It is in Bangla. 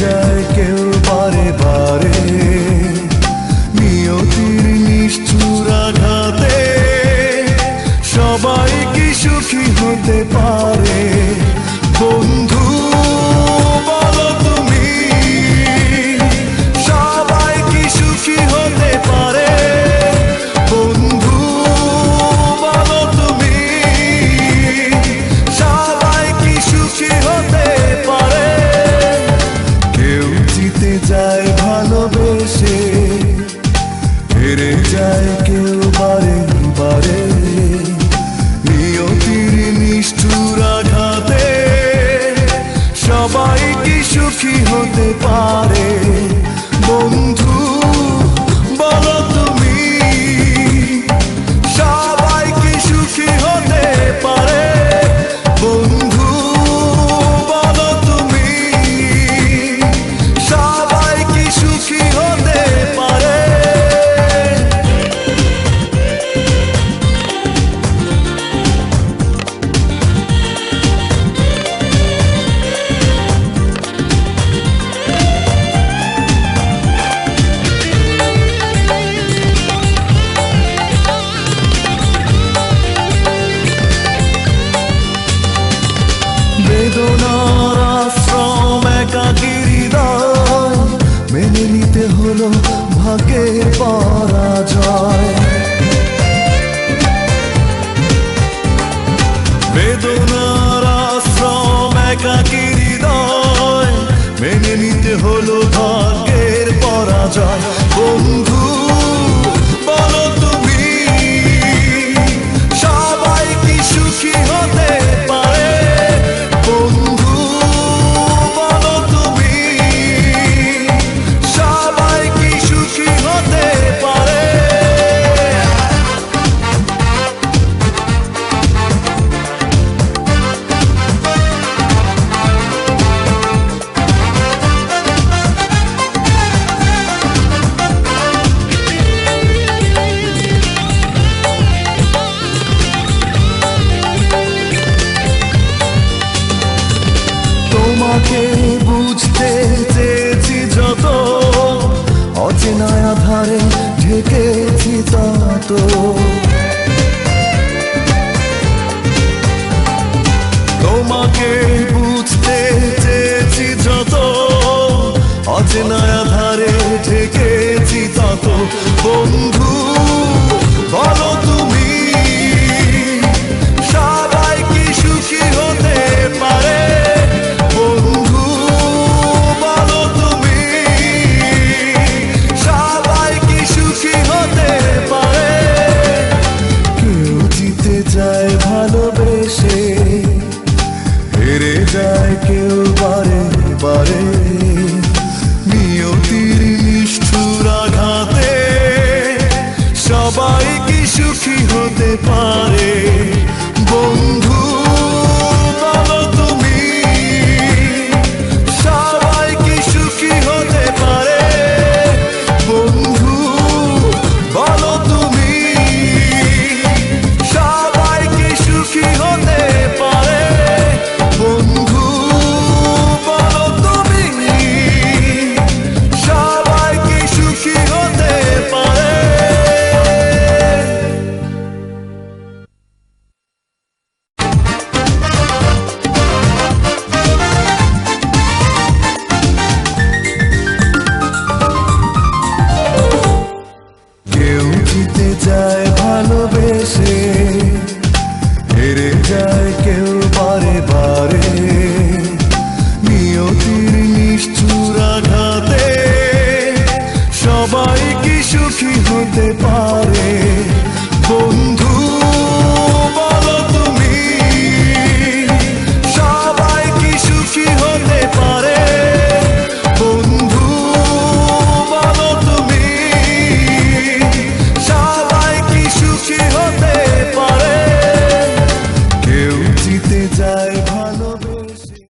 যায় কেউ বারে বারে নিয়তির নিষ্ঠুর আঘাতে। সবাই কি সুখী হতে পারে বন্ধু বলো তুমি? সবাই কি সুখী হতে পারে বন্ধু বলো তুমি? সবাই কি সুখী হতে পারে? কেউ জিতে যায় ভালোবেসে, হেরে যায় কেউ বারে বারে নিয়তির নিষ্ঠুর আঘাতে। সবাই কি সুখী হতে পারে বন্ধু বলো তুমি? সবাই কি সুখী হতে পারে বন্ধু বলো তুমি? সবাই কি সুখী হতে পারে? বেদনার আশ্রম একাকী হৃদয়, মেনে নিতে হলো ভাগ্যের পরাজয়। বেদনার আশ্রম একাকী হৃদয়, মেনে নিতে হলো ভাগ্যের পরাজয়। বন্ধু বলো তুমি? সবাই কি সুখী হতে পারে বন্ধু বলো তুমি? সবাই কি সুখী হতে পারে? তোমাকে বুঝতে চেয়েছি যত, অচেনা আধারে ঢেকেছি তত। তোমাকে বুঝতে চেয়েছি যত, অচেনা আধারে ঢেকেছি তত। বন্ধু